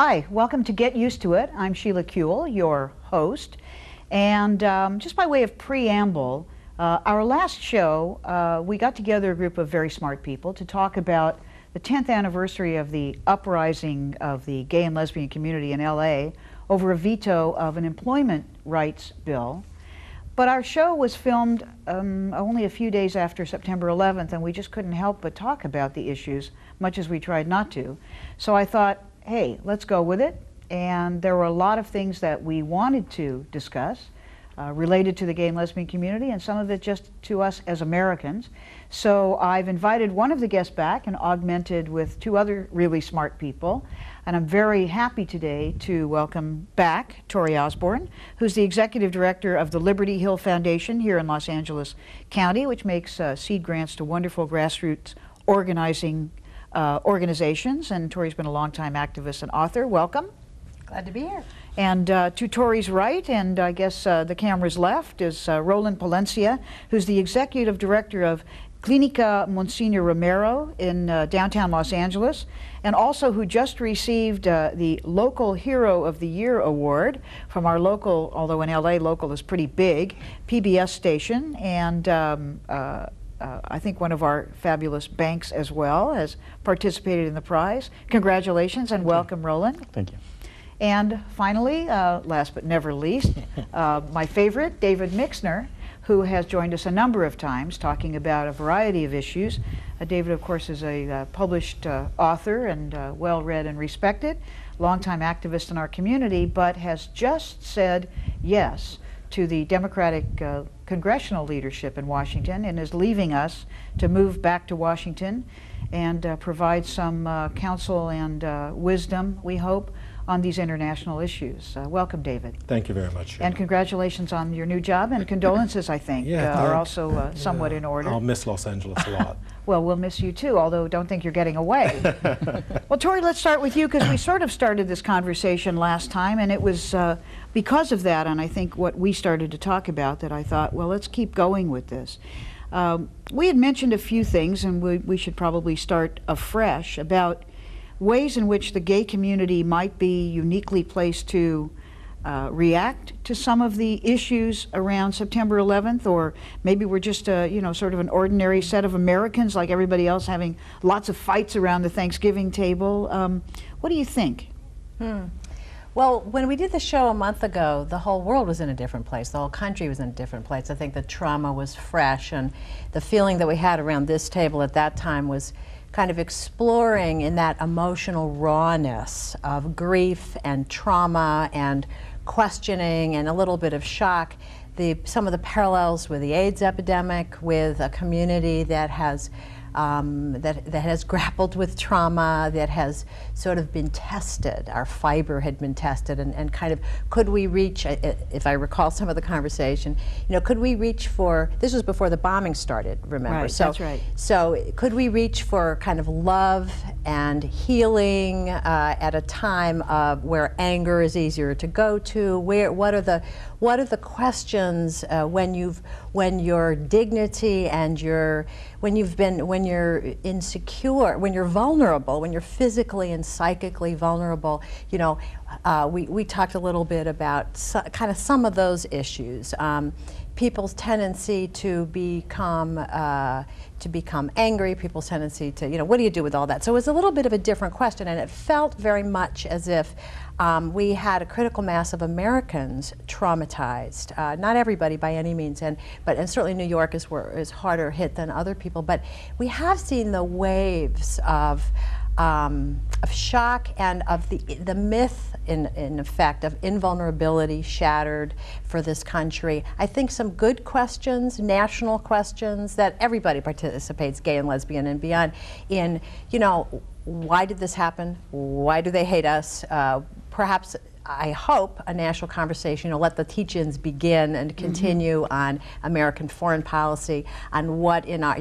Hi, welcome to Get Used to It. I'm Sheila Kuehl, your host. And just by way of preamble, our last show, we got together a group of very smart people to talk about the 10th anniversary of the uprising of the gay and lesbian community in LA over a veto of an employment rights bill. But our show was filmed only a few days after September 11th, and we just couldn't help but talk about the issues, much as we tried not to. So I thought, hey, let's go with it. And there were a lot of things that we wanted to discuss related to the gay and lesbian community, and some of it just to us as Americans. So I've invited one of the guests back and augmented with two other really smart people. And I'm very happy today to welcome back Torie Osborn, who's the executive director of the Liberty Hill Foundation here in Los Angeles County, which makes seed grants to wonderful grassroots organizations. And Torie's been a longtime activist and author. Welcome. Glad to be here. And to Torie's right, and I guess the camera's left, is Roland Palencia, who's the executive director of Clínica Monsignor Romero in downtown Los Angeles, and also who just received the Local Hero of the Year award from our local, although in LA local is pretty big, PBS station, and I think one of our fabulous banks as well has participated in the prize. Congratulations and welcome, Roland. Thank you. And finally, last but never least, my favorite, David Mixner, who has joined us a number of times talking about a variety of issues. David, of course, is a published author and well-read and respected, longtime activist in our community, but has just said yes to the Democratic congressional leadership in Washington and is leaving us to move back to Washington and provide some counsel and wisdom, we hope, on these international issues. Welcome, David. Thank you very much. And congratulations on your new job, and condolences, I think, are also somewhat in order. I'll miss Los Angeles a lot. Well, we'll miss you too, although don't think you're getting away. Well, Torie, let's start with you, because we sort of started this conversation last time, and it was because of that, and I think what we started to talk about, that I thought, well, let's keep going with this. We had mentioned a few things, and we should probably start afresh, about ways in which the gay community might be uniquely placed to react to some of the issues around September 11th, or maybe we're just sort of an ordinary set of Americans like everybody else, having lots of fights around the Thanksgiving table. What do you think? Well, when we did the show a month ago, the whole world was in a different place. The whole country was in a different place. I think the trauma was fresh, and the feeling that we had around this table at that time was kind of exploring in that emotional rawness of grief and trauma and questioning and a little bit of shock, some of the parallels with the AIDS epidemic, with a community that has that has grappled with trauma, that has sort of been tested. Our fiber had been tested, and kind of, could we reach, if I recall some of the conversation, could we reach for, this was before the bombing started, remember? Right, so, that's right. So could we reach for kind of love and healing at a time of where anger is easier to go to? What are the questions when your dignity and when you're insecure, when you're vulnerable, when you're physically and psychically vulnerable? We talked a little bit about kind of some of those issues. People's tendency to become angry, people's tendency to, what do you do with all that? So it was a little bit of a different question, and it felt very much as if we had a critical mass of Americans traumatized. Not everybody by any means, and certainly New York is harder hit than other people. But we have seen the waves of shock and of the myth, in effect, of invulnerability shattered for this country. I think some good questions, national questions, that everybody participates, gay and lesbian and beyond, in, why did this happen? Why do they hate us? Perhaps, I hope, a national conversation, let the teach-ins begin and continue on American foreign policy, on what in our,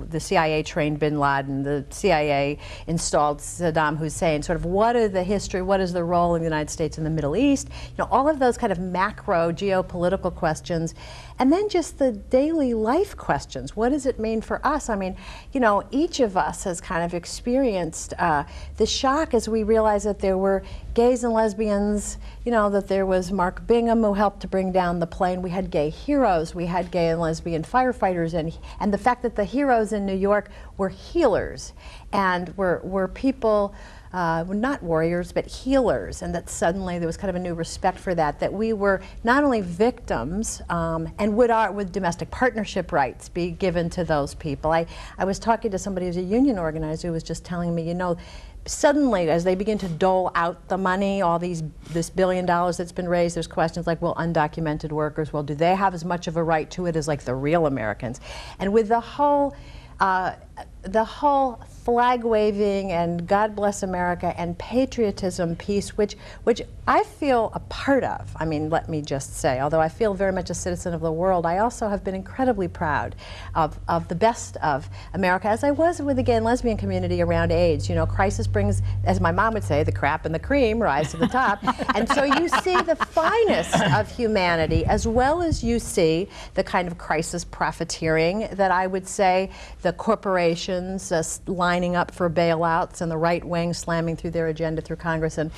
the CIA trained bin Laden, the CIA installed Saddam Hussein, sort of what is the history, what is the role of the United States in the Middle East, all of those kind of macro geopolitical questions. And then just the daily life questions. What does it mean for us? I mean, you know, each of us has kind of experienced the shock as we realized that there were gays and lesbians, you know, that there was Mark Bingham who helped to bring down the plane. We had gay heroes, we had gay and lesbian firefighters, and the fact that the heroes in New York were healers and were people, not warriors, but healers, and that suddenly there was kind of a new respect for that we were not only victims, and would domestic partnership rights be given to those people. I was talking to somebody who's a union organizer who was just telling me, you know, suddenly as they begin to dole out the money, this $1 billion that's been raised, there's questions like, well, undocumented workers, well, do they have as much of a right to it as like the real Americans? And with the whole flag waving and God bless America and patriotism piece, which I feel a part of. I mean, let me just say, although I feel very much a citizen of the world, I also have been incredibly proud of the best of America, as I was with the gay and lesbian community around AIDS. You know, crisis brings, as my mom would say, the crap and the cream rise to the top. And so you see the finest of humanity, as well as you see the kind of crisis profiteering that I would say the corporations lining up for bailouts and the right wing slamming through their agenda through Congress and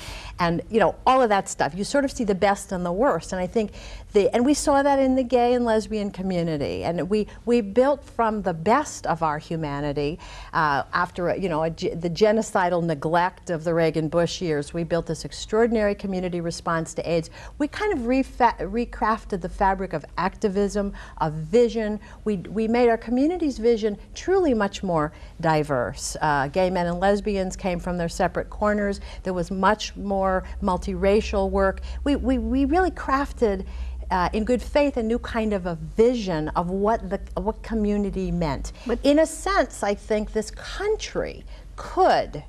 you know, all of that stuff. You sort of see the best and the worst, and I think and we saw that in the gay and lesbian community, and we built from the best of our humanity after you know the genocidal neglect of the Reagan-Bush years. We built this extraordinary community response to AIDS. We kind of recrafted the fabric of activism, of vision. We made our community's vision truly much more diverse. Gay men and lesbians came from their separate corners. There was much more multiracial work. We really crafted in good faith a new kind of a vision of what community meant. But in a sense, I think this country could,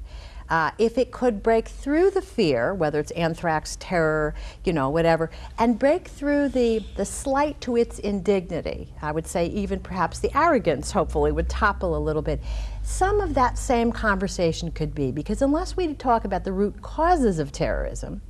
if it could break through the fear, whether it's anthrax, terror, you know, whatever, and break through the slight to its indignity, I would say even perhaps the arrogance, hopefully, would topple a little bit. Some of that same conversation could be, because unless we talk about the root causes of terrorism,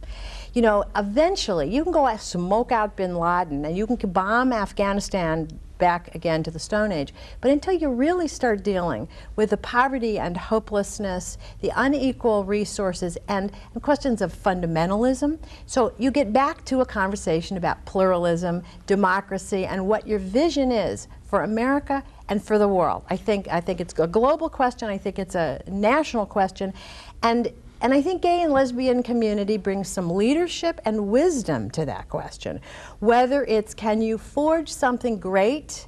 you know, eventually you can go smoke out bin Laden and you can bomb Afghanistan back again to the Stone Age, but until you really start dealing with the poverty and hopelessness, the unequal resources, and questions of fundamentalism, so you get back to a conversation about pluralism, democracy, and what your vision is for America and for the world. I think it's a global question. I think it's a national question, and I think gay and lesbian community brings some leadership and wisdom to that question. Whether it's, can you forge something great?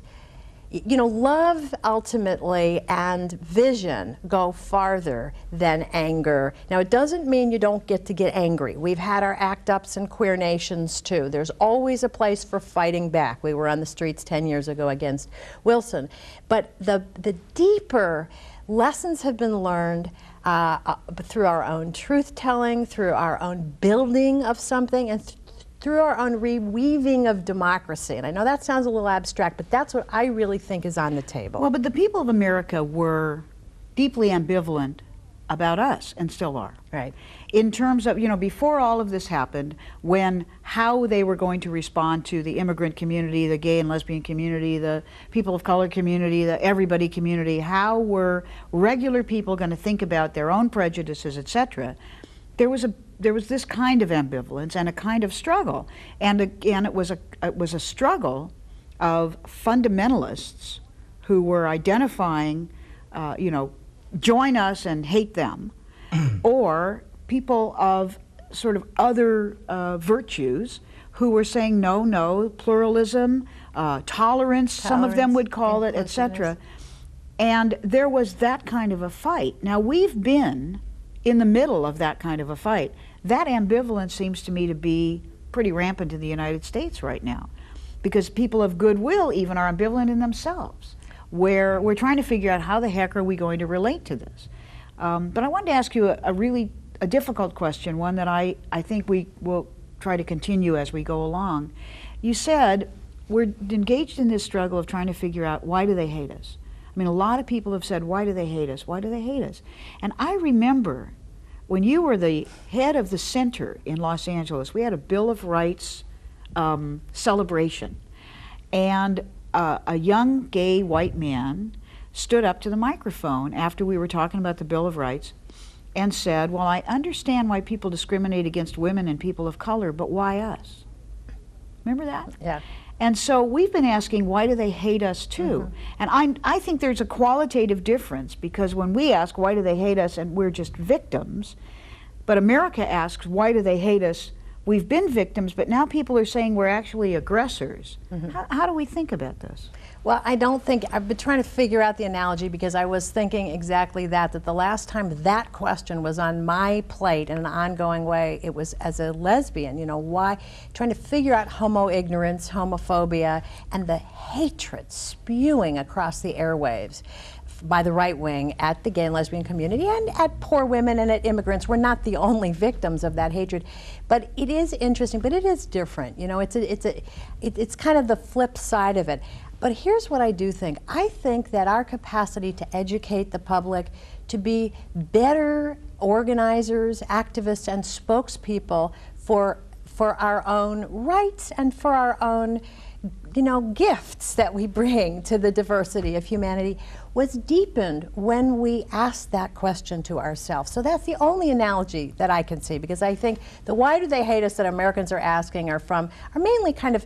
You know, love ultimately and vision go farther than anger. Now, it doesn't mean you don't get to get angry. We've had our act ups in queer nations too. There's always a place for fighting back. We were on the streets 10 years ago against Wilson. But the deeper lessons have been learned through our own truth-telling, through our own building of something, and through our own reweaving of democracy. And I know that sounds a little abstract, but that's what I really think is on the table. Well, but the people of America were deeply ambivalent about us, and still are. Right. In terms of, you know, before all of this happened, how they were going to respond to the immigrant community, the gay and lesbian community, the people of color community, the everybody community, how were regular people going to think about their own prejudices, etc. There was this kind of ambivalence and a kind of struggle, and again, it was a struggle of fundamentalists who were identifying, you know, join us and hate them, or people of sort of other virtues who were saying no, pluralism, tolerance, some of them would call it, etc. And there was that kind of a fight. Now, we've been in the middle of that kind of a fight. That ambivalence seems to me to be pretty rampant in the United States right now, because people of goodwill even are ambivalent in themselves, where we're trying to figure out how the heck are we going to relate to this. But I wanted to ask you a really difficult question, one that I think we will try to continue as we go along. You said we're engaged in this struggle of trying to figure out, why do they hate us? I mean, a lot of people have said, why do they hate us? Why do they hate us? And I remember when you were the head of the center in Los Angeles, we had a Bill of Rights celebration. And a young gay white man stood up to the microphone after we were talking about the Bill of Rights and said, well, I understand why people discriminate against women and people of color, but why us? Remember that? Yeah. And so we've been asking, why do they hate us too? And I think there's a qualitative difference, because when we ask, why do they hate us, and we're just victims, but America asks, why do they hate us? We've been victims, but now people are saying we're actually aggressors. How do we think about this? Well, I don't think, I've been trying to figure out the analogy, because I was thinking exactly that the last time that question was on my plate in an ongoing way, it was as a lesbian, you know, why, trying to figure out homo-ignorance, homophobia, and the hatred spewing across the airwaves by the right wing at the gay and lesbian community and at poor women and at immigrants. We're not the only victims of that hatred. But it is interesting, but it is different. You know, it's kind of the flip side of it. But here's what I do think. I think that our capacity to educate the public, to be better organizers, activists, and spokespeople for our own rights and for our own, you know, gifts that we bring to the diversity of humanity was deepened when we asked that question to ourselves. So that's the only analogy that I can see, because I think the why do they hate us that Americans are asking are mainly kind of,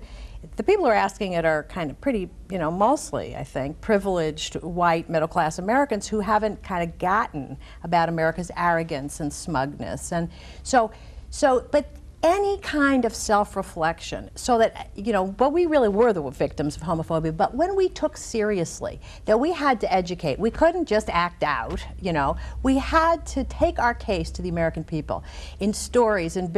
the people who are asking it are kind of pretty, you know, mostly, I think, privileged white middle-class Americans who haven't kind of gotten about America's arrogance and smugness. And but any kind of self-reflection, so that, you know, but we really were the victims of homophobia, but when we took seriously that we had to educate, we couldn't just act out, you know, we had to take our case to the American people in stories, in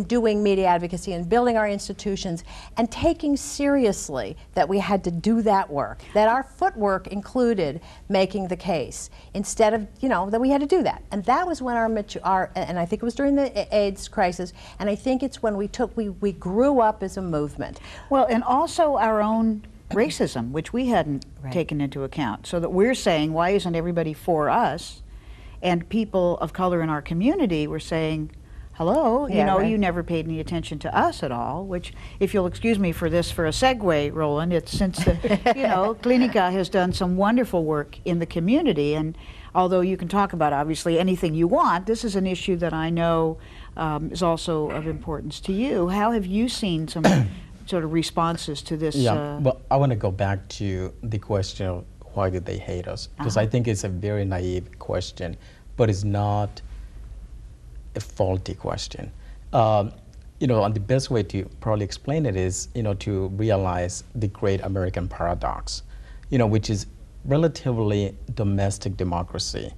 doing media advocacy, and building our institutions, and taking seriously that we had to do that work, that our footwork included making the case, instead of, you know, that we had to do that. And that was when and I think it was during the AIDS crisis, and I think it's when we grew up as a movement. Well, and also our own racism, which we hadn't taken into account, so that we're saying, why isn't everybody for us? And people of color in our community were saying, hello, you know, you never paid any attention to us at all, which, if you'll excuse me for this, for a segue, Roland, it's since, you know, Clinica has done some wonderful work in the community, and although you can talk about, obviously, anything you want, this is an issue that I know is also of importance to you. How have you seen some sort of responses to this? Yeah, well, I want to go back to the question of why did they hate us? Because I think it's a very naive question, but it's not a faulty question. You know, and the best way to probably explain it is, you know, to realize the great American paradox, you know, which is relatively domestic democracy,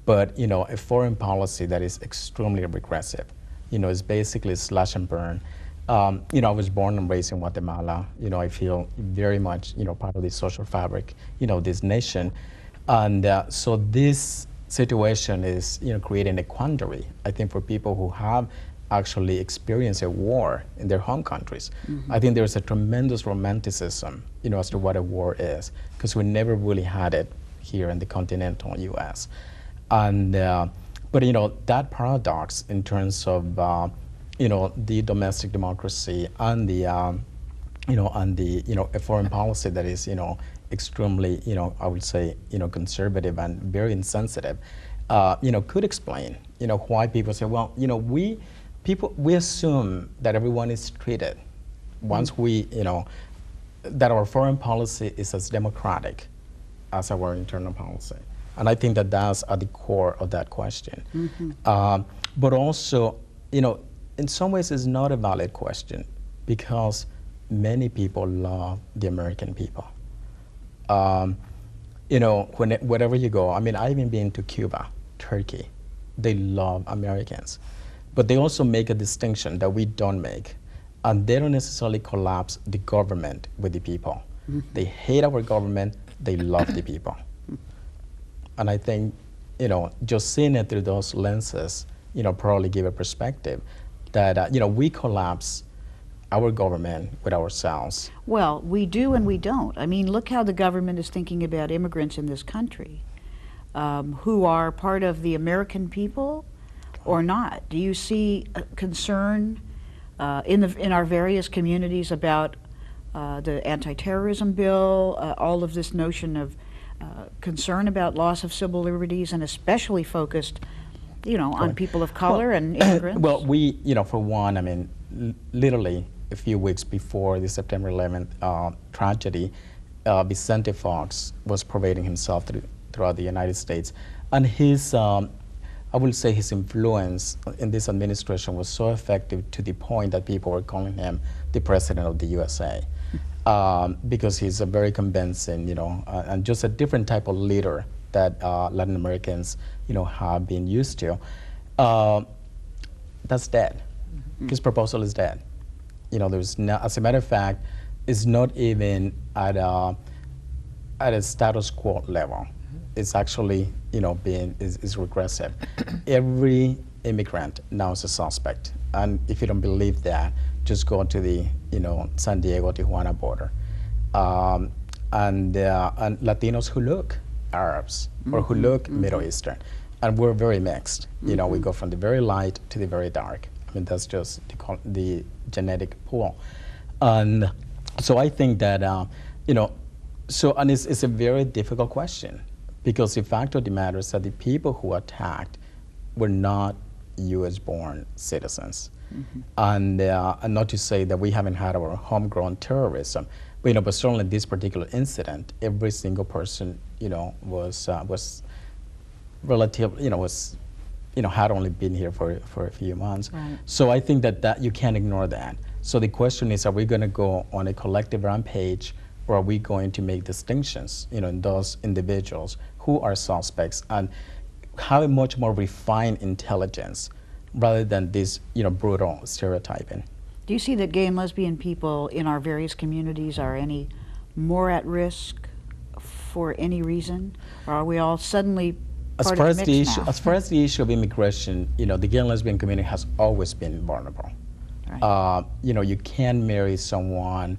but, you know, a foreign policy that is extremely regressive. You know, it's basically slash and burn. You know, I was born and raised in Guatemala. You know, I feel very much, you know, part of the social fabric, you know, this nation. And so this situation is, you know, creating a quandary, I think, for people who have actually experienced a war in their home countries. I think there's a tremendous romanticism, you know, as to what a war is, because we never really had it here in the continental U.S. And, but, you know, that paradox in terms of, you know, the domestic democracy and the, you know, a foreign policy that is, you know, extremely, you know, I would say, you know, conservative and very insensitive, you know, could explain, you know, why people say, well, you know, we assume that everyone is treated once we, you know, that our foreign policy is as democratic as our internal policy. And I think that that's at the core of that question. But also, you know, in some ways it's not a valid question, because many people love the American people. You know, wherever you go, I mean, I've even been to Cuba, Turkey. They love Americans. But they also make a distinction that we don't make. And they don't necessarily collapse the government with the people. They hate our government, they love the people. And I think, you know, just seeing it through those lenses, you know, probably give a perspective that, you know, we collapse our government with ourselves. Well, we do and we don't. I mean, look how the government is thinking about immigrants in this country, who are part of the American people or not. Do you see concern in our various communities about the anti-terrorism bill, all of this notion of concern about loss of civil liberties, and especially focused, on people of color and immigrants? Well, we, for one, I mean, literally a few weeks before the September 11th tragedy, Vicente Fox was parading himself throughout the United States, and his, I will say his influence in this administration was so effective to the point that people were calling him the president of the USA, because he's a very convincing, and just a different type of leader that Latin Americans, have been used to. That's dead. Mm-hmm. His proposal is dead. There's no, as a matter of fact, it's not even at a status quo level. Mm-hmm. It's actually, is regressive. Every immigrant now is a suspect. And if you don't believe that, just go to the, San Diego-Tijuana border. And Latinos who look Arabs, mm-hmm. or who look mm-hmm. Middle Eastern. And we're very mixed. Mm-hmm. We go from the very light to the very dark. I mean, that's just the genetic pool. And so I think that, and it's a very difficult question, because the fact of the matter is that the people who attacked were not US-born citizens. Mm-hmm. And not to say that we haven't had our homegrown terrorism, but certainly this particular incident, every single person, was relative, had only been here for a few months. Right. So I think that you can't ignore that. So the question is, are we going to go on a collective rampage, or are we going to make distinctions, in those individuals who are suspects, and have a much more refined intelligence rather than this, brutal stereotyping? Do you see that gay and lesbian people in our various communities are any more at risk for any reason? Or are we all suddenly part of the mix now? As far as the issue of immigration, the gay and lesbian community has always been vulnerable. Right. You can marry someone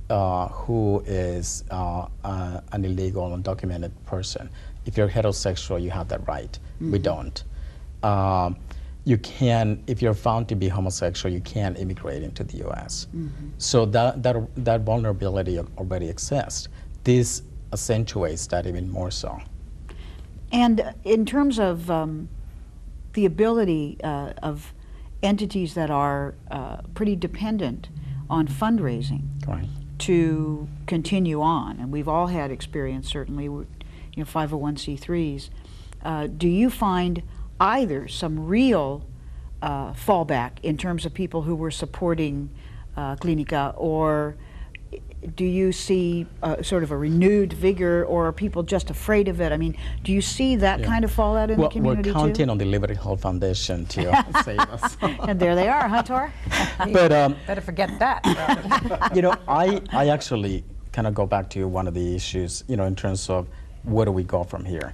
who is an illegal, undocumented person. If you're heterosexual, you have that right. Mm-hmm. We don't. You can, if you're found to be homosexual, you can't immigrate into the U.S. Mm-hmm. So that vulnerability already exists. This accentuates that even more so. And in terms of the ability of entities that are pretty dependent on fundraising, right, to continue on, and we've all had experience, certainly, 501c3s, do you find either some real fallback in terms of people who were supporting Clinica, or do you see sort of a renewed vigor, or are people just afraid of it? I mean, do you see that kind of fallout in the community we're counting on the Liberty Health Foundation to save us. And there they are, huh, Tor? But better forget that. I actually kind of go back to one of the issues, in terms of where do we go from here?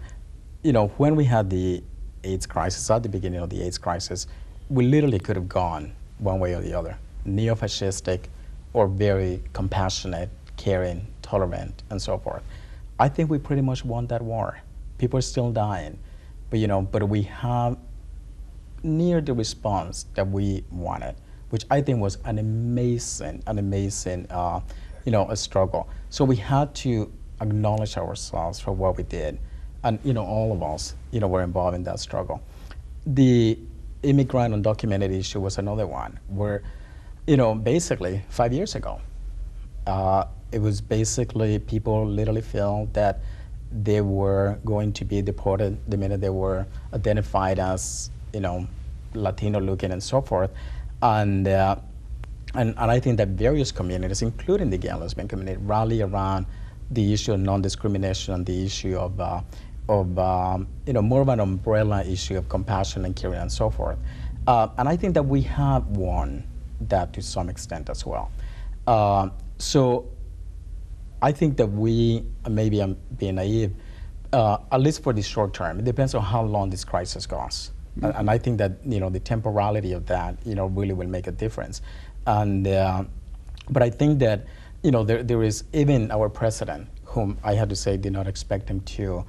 When we had the AIDS crisis, at the beginning of the AIDS crisis, we literally could have gone one way or the other, neo-fascistic or very compassionate, caring, tolerant, and so forth. I think we pretty much won that war. People are still dying, but we have near the response that we wanted, which I think was an amazing, a struggle. So we had to acknowledge ourselves for what we did. And all of us, were involved in that struggle. The immigrant undocumented issue was another one where, basically 5 years ago, it was basically people literally felt that they were going to be deported the minute they were identified as, Latino looking and so forth. And I think that various communities, including the gay and lesbian community, rally around the issue of non-discrimination and the issue of more of an umbrella issue of compassion and caring and so forth. And I think that we have won that to some extent as well. So I think that maybe I'm being naive, at least for the short term. It depends on how long this crisis goes. Mm-hmm. And I think that, the temporality of that, really will make a difference. And, but I think that, there is even our president, whom I had to say did not expect him to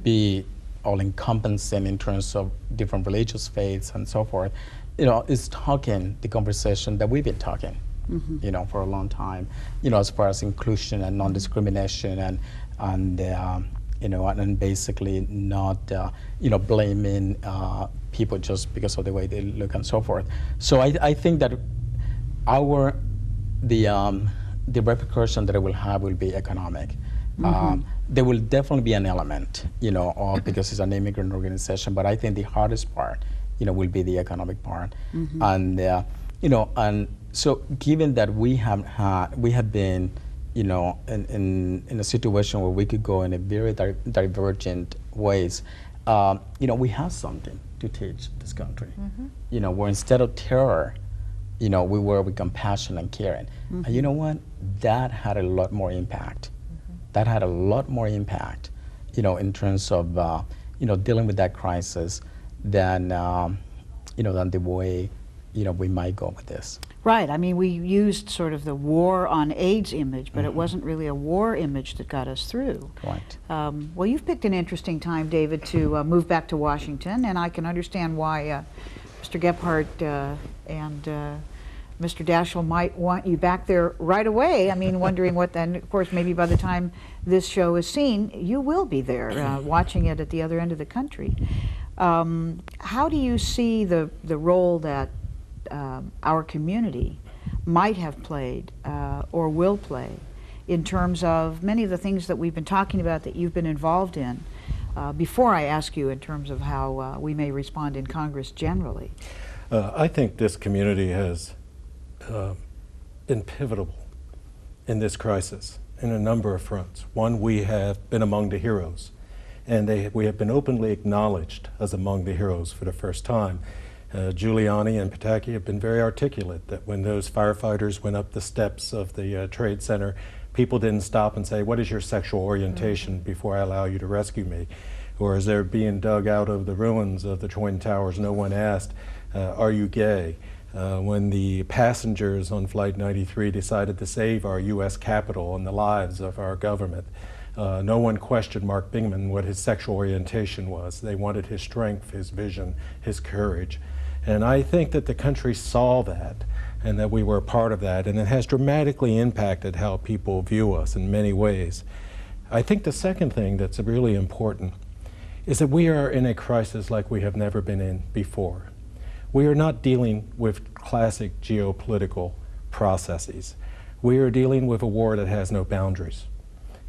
be all-encompassing in terms of different religious faiths and so forth, is talking the conversation that we've been talking you know, for a long time, you know, as far as inclusion and non-discrimination and you know, and basically not, you know, blaming people just because of the way they look and so forth. So I think that the repercussion that it will have will be economic. There will definitely be an element, you know, because it's an immigrant organization, but I think the hardest part, you know, will be the economic part. And, you know, and so given that we have been, you know, in a situation where we could go in a very divergent ways, you know, we have something to teach this country. You know, where instead of terror, you know, we were with compassion and caring. And you know what? That had a lot more impact. That had a lot more impact, you know, in terms of, you know, dealing with that crisis than, you know, than the way, you know, we might go with this. Right. I mean, we used sort of the war on AIDS image, but it wasn't really a war image that got us through. Right. Well, you've picked an interesting time, David, to move back to Washington, and I can understand why Mr. Gephardt and Mr. Daschle might want you back there right away. I mean, wondering what then, of course, maybe by the time this show is seen, you will be there watching it at the other end of the country. How do you see the role that our community might have played or will play in terms of many of the things that we've been talking about that you've been involved in, before I ask you in terms of how we may respond in Congress generally? I think this community has been pivotal in this crisis in a number of fronts. One, we have been among the heroes, and we have been openly acknowledged as among the heroes for the first time. Giuliani and Pataki have been very articulate that when those firefighters went up the steps of the Trade Center, people didn't stop and say, "What is your sexual orientation before I allow you to rescue me?" Or as they're being dug out of the ruins of the Twin Towers, no one asked, "Are you gay?" When the passengers on Flight 93 decided to save our U.S. Capitol and the lives of our government, no one questioned Mark Bingman what his sexual orientation was. They wanted his strength, his vision, his courage. And I think that the country saw that and that we were a part of that, and it has dramatically impacted how people view us in many ways. I think the second thing that's really important is that we are in a crisis like we have never been in before. We are not dealing with classic geopolitical processes. We are dealing with a war that has no boundaries.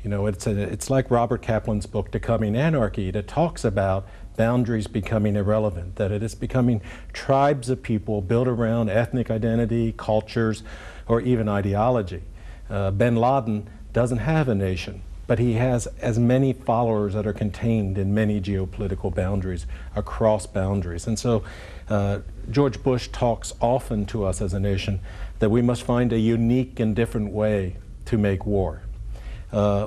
You know, it's like Robert Kaplan's book, Becoming Anarchy, that talks about boundaries becoming irrelevant, that it is becoming tribes of people built around ethnic identity, cultures, or even ideology. Bin Laden doesn't have a nation, but he has as many followers that are contained in many geopolitical boundaries, across boundaries. And so George Bush talks often to us as a nation that we must find a unique and different way to make war.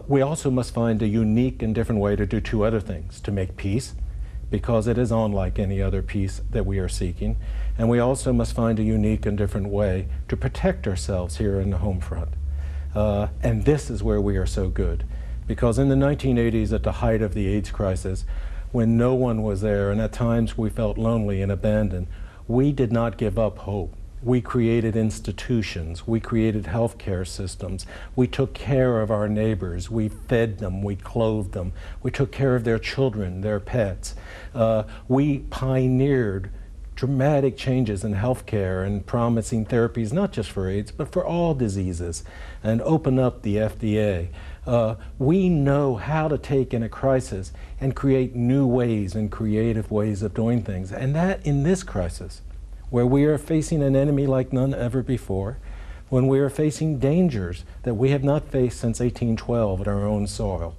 We also must find a unique and different way to do two other things: to make peace, because it is unlike any other peace that we are seeking, and we also must find a unique and different way to protect ourselves here in the home front. And this is where we are so good, because in the 1980s, at the height of the AIDS crisis, when no one was there and at times we felt lonely and abandoned, we did not give up hope. We created institutions, we created healthcare systems, we took care of our neighbors, we fed them, we clothed them, we took care of their children, their pets. We pioneered dramatic changes in healthcare and promising therapies not just for AIDS, but for all diseases, and open up the FDA. We know how to take in a crisis and create new ways and creative ways of doing things. And that in this crisis, where we are facing an enemy like none ever before, when we are facing dangers that we have not faced since 1812 at our own soil,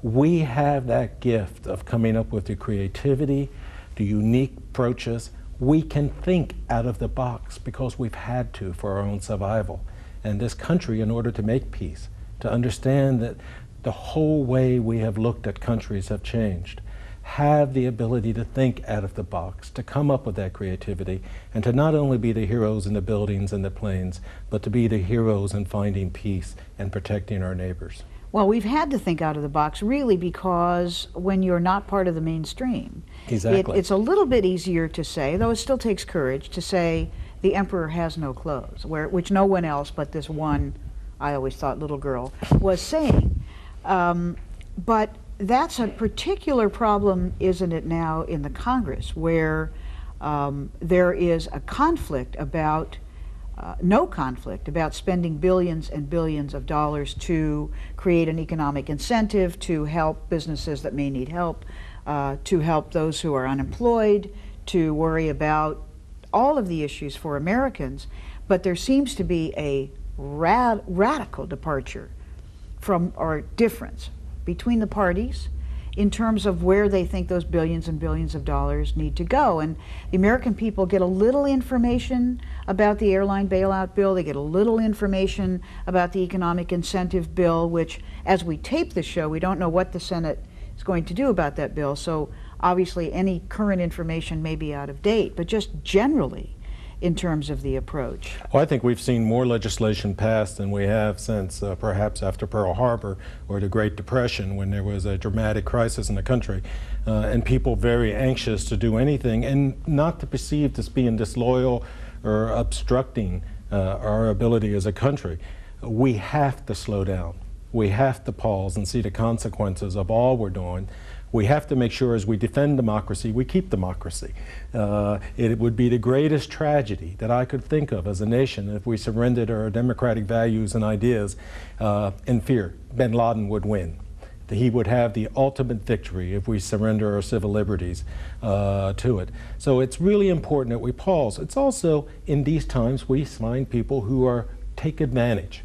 we have that gift of coming up with the creativity, the unique approaches. We can think out of the box because we've had to for our own survival. And this country, in order to make peace, to understand that the whole way we have looked at countries have changed, have the ability to think out of the box, to come up with that creativity, and to not only be the heroes in the buildings and the planes, but to be the heroes in finding peace and protecting our neighbors. Well, we've had to think out of the box, really, because when you're not part of the mainstream, Exactly. It's a little bit easier to say, though it still takes courage, to say the emperor has no clothes, which no one else but this one, I always thought, little girl was saying. But that's a particular problem, isn't it, now in the Congress, where there is a conflict about, no conflict about spending billions and billions of dollars to create an economic incentive, to help businesses that may need help, to help those who are unemployed, to worry about all of the issues for Americans. But there seems to be a radical departure from, or difference between the parties in terms of where they think those billions and billions of dollars need to go. And the American people get a little information about the airline bailout bill, they get a little information about the economic incentive bill, which, as we tape the show, we don't know what the Senate is going to do about that bill, so obviously any current information may be out of date, but just generally in terms of the approach. Well, I think we've seen more legislation passed than we have since perhaps after Pearl Harbor or the Great Depression, when there was a dramatic crisis in the country, and people very anxious to do anything and not to perceived as being disloyal or obstructing our ability as a country. We have to slow down. We have to pause and see the consequences of all we're doing. We have to make sure as we defend democracy, we keep democracy. It would be the greatest tragedy that I could think of as a nation if we surrendered our democratic values and ideas in fear. Bin Laden would win. He would have the ultimate victory if we surrender our civil liberties to it. So it's really important that we pause. It's also, in these times, we find people who take advantage.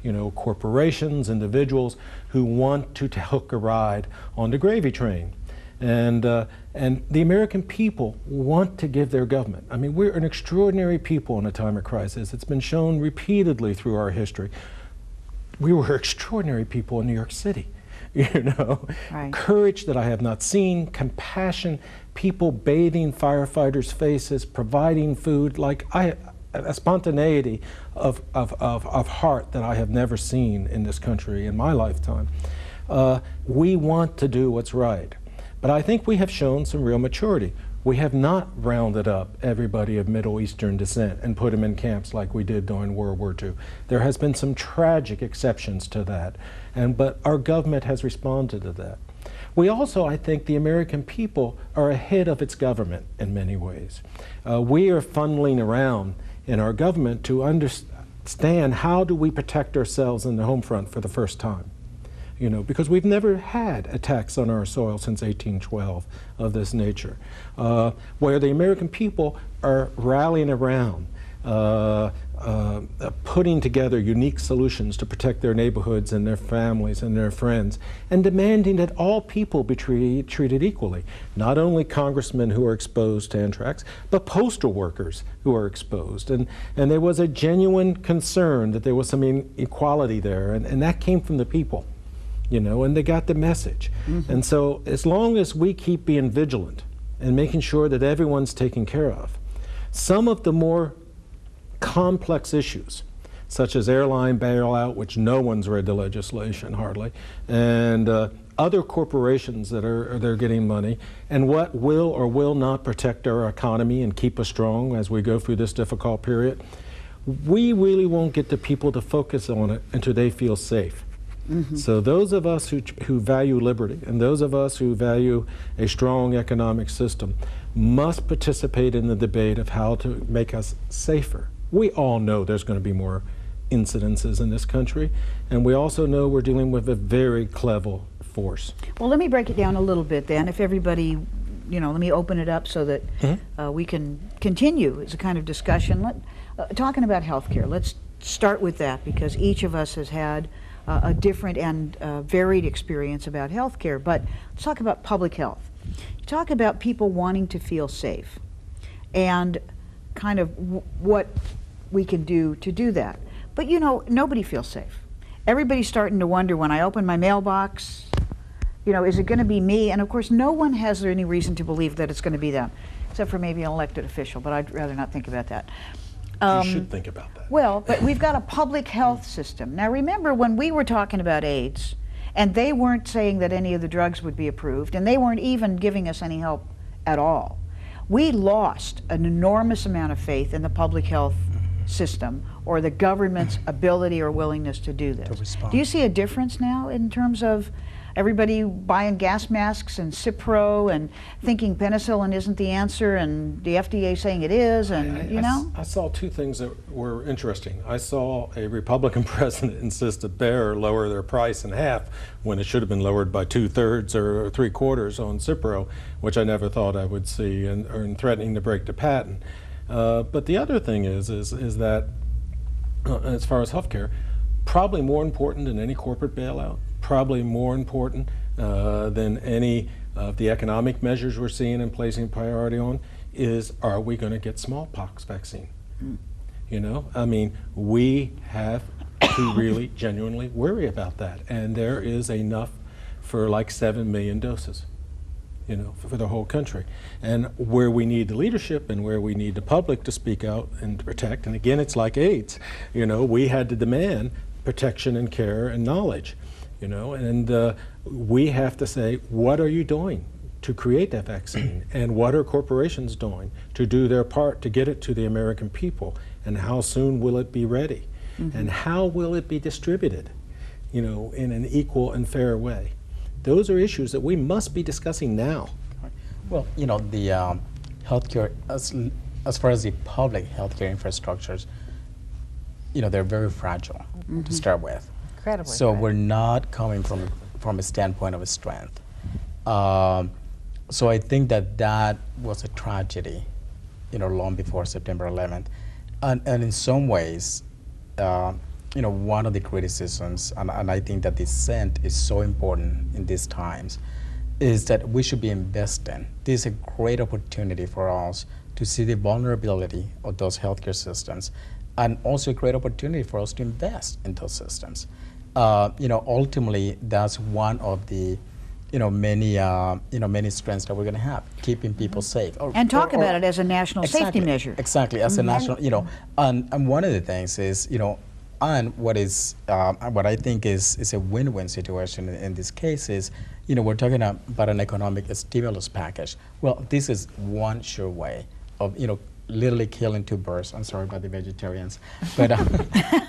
You know, corporations, individuals who want to hook a ride on the gravy train. And the American people want to give their government. I mean, we're an extraordinary people in a time of crisis. It's been shown repeatedly through our history. We were extraordinary people in New York City. You know, right. Courage that I have not seen, compassion, people bathing firefighters' faces, providing food, like a spontaneity of heart that I have never seen in this country in my lifetime. We want to do what's right. But I think we have shown some real maturity. We have not rounded up everybody of Middle Eastern descent and put them in camps like we did during World War II. There has been some tragic exceptions to that, but our government has responded to that. We also, I think, the American people are ahead of its government in many ways. We are funneling around in our government to understand how do we protect ourselves in the home front for the first time. You know, because we've never had attacks on our soil since 1812 of this nature, where the American people are rallying around, putting together unique solutions to protect their neighborhoods and their families and their friends, and demanding that all people be treated equally. Not only congressmen who are exposed to anthrax, but postal workers who are exposed. And there was a genuine concern that there was some inequality there, and that came from the people. You know, and they got the message. Mm-hmm. And so as long as we keep being vigilant and making sure that everyone's taken care of, some of the more complex issues, such as airline bailout, which no one's read the legislation hardly, and other corporations that they're getting money, and what will or will not protect our economy and keep us strong as we go through this difficult period, we really won't get the people to focus on it until they feel safe. Mm-hmm. So those of us who value liberty and those of us who value a strong economic system must participate in the debate of how to make us safer. We all know there's going to be more incidences in this country, and we also know we're dealing with a very clever force. Well, let me break it down a little bit then. If everybody, you know, let me open it up so that we can continue as a kind of discussion. Talking about healthcare, let's start with that, because each of us has had a different and varied experience about healthcare. But let's talk about public health. You talk about people wanting to feel safe and kind of what we can do to do that. But you know, nobody feels safe. Everybody's starting to wonder, when I open my mailbox, you know, is it going to be me? And of course, no one has any reason to believe that it's going to be them, except for maybe an elected official, but I'd rather not think about that. You should think about that. Well, but we've got a public health system. Now remember when we were talking about AIDS, and they weren't saying that any of the drugs would be approved, and they weren't even giving us any help at all. we lost an enormous amount of faith in the public health system or the government's ability or willingness to do this. Do you see a difference now in terms of everybody buying gas masks and Cipro and thinking penicillin isn't the answer and the FDA saying it is, and you know? I saw two things that were interesting. I saw a Republican president insist that Bayer lower their price in half when it should have been lowered by 2/3 or 3/4 on Cipro, which I never thought I would see, and threatening to break the patent. But the other thing is that as far as healthcare, probably more important than any corporate bailout, probably more important than any of the economic measures we're seeing and placing priority on, is, are we going to get smallpox vaccine? You know, I mean, we have to really genuinely worry about that, and there is enough for like 7 million doses, you know, for the whole country. And where we need the leadership and where we need the public to speak out and to protect, and again, it's like AIDS, you know, we had to demand protection and care and knowledge, you know, and we have to say, what are you doing to create that vaccine, and what are corporations doing to do their part to get it to the American people, and how soon will it be ready, and how will it be distributed, you know, in an equal and fair way. Those are issues that we must be discussing now. Well, you know, the healthcare, as far as the public healthcare infrastructures, you know, they're very fragile to start with. Incredibly. So we're not coming from a standpoint of a strength. So I think that was a tragedy, you know, long before September 11th. And in some ways, you know, one of the criticisms, and I think that dissent is so important in these times, is that we should be investing. This is a great opportunity for us to see the vulnerability of those healthcare systems, and also a great opportunity for us to invest in those systems. You know, ultimately, that's one of the, you know, many strengths that we're going to have, keeping people safe. And talk about it as a national safety measure. Exactly, as a national, you know, and one of the things is, you know, and what I think is a win-win situation in this case is, you know, we're talking about an economic stimulus package. Well, this is one sure way of, you know, literally killing two birds. I'm sorry about the vegetarians, but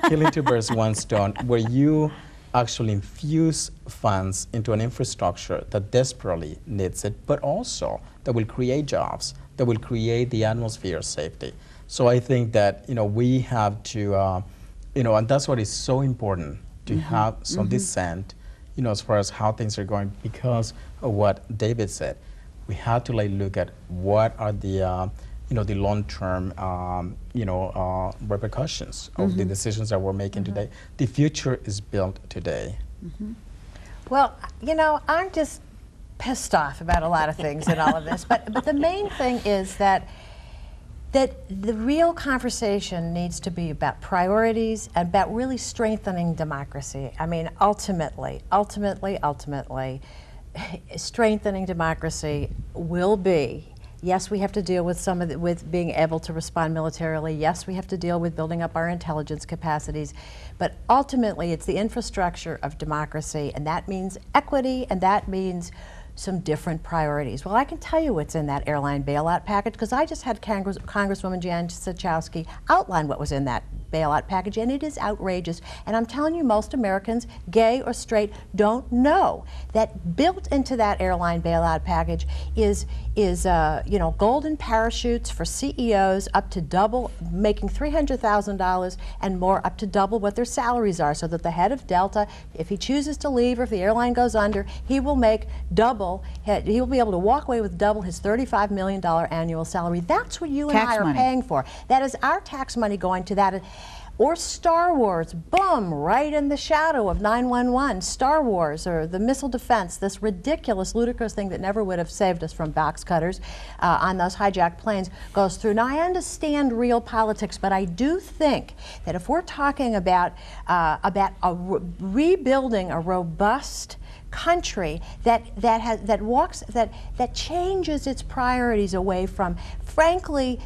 killing two birds, one stone, where you actually infuse funds into an infrastructure that desperately needs it, but also that will create jobs, that will create the atmosphere of safety. So I think that, you know, we have to, you know, and that's what is so important, to have some dissent, you know, as far as how things are going, because of what David said. We have to like look at what are the, you know, the long-term, you know, repercussions of the decisions that we're making today. The future is built today. Well, you know, I'm just pissed off about a lot of things in all of this, but the main thing is that the real conversation needs to be about priorities and about really strengthening democracy. I mean, ultimately, strengthening democracy will be, yes, we have to deal with with being able to respond militarily. Yes, we have to deal with building up our intelligence capacities. But ultimately, it's the infrastructure of democracy, and that means equity, and that means some different priorities. Well, I can tell you what's in that airline bailout package, because I just had Congresswoman Jan Schakowsky outline what was in that bailout package, and it is outrageous. And I'm telling you, most Americans, gay or straight, don't know that built into that airline bailout package is you know, golden parachutes for CEOs up to double, making $300,000 and more, up to double what their salaries are, so that the head of Delta, if he chooses to leave or if the airline goes under, he will make double, he will be able to walk away with double his $35 million annual salary. That's what you and I are paying for. That is our tax money going to that. Or Star Wars, boom, right in the shadow of 9/11. Star Wars, or the missile defense, this ridiculous, ludicrous thing that never would have saved us from box cutters on those hijacked planes, goes through. Now, I understand real politics, but I do think that if we're talking about rebuilding a robust country that changes its priorities away from frankly,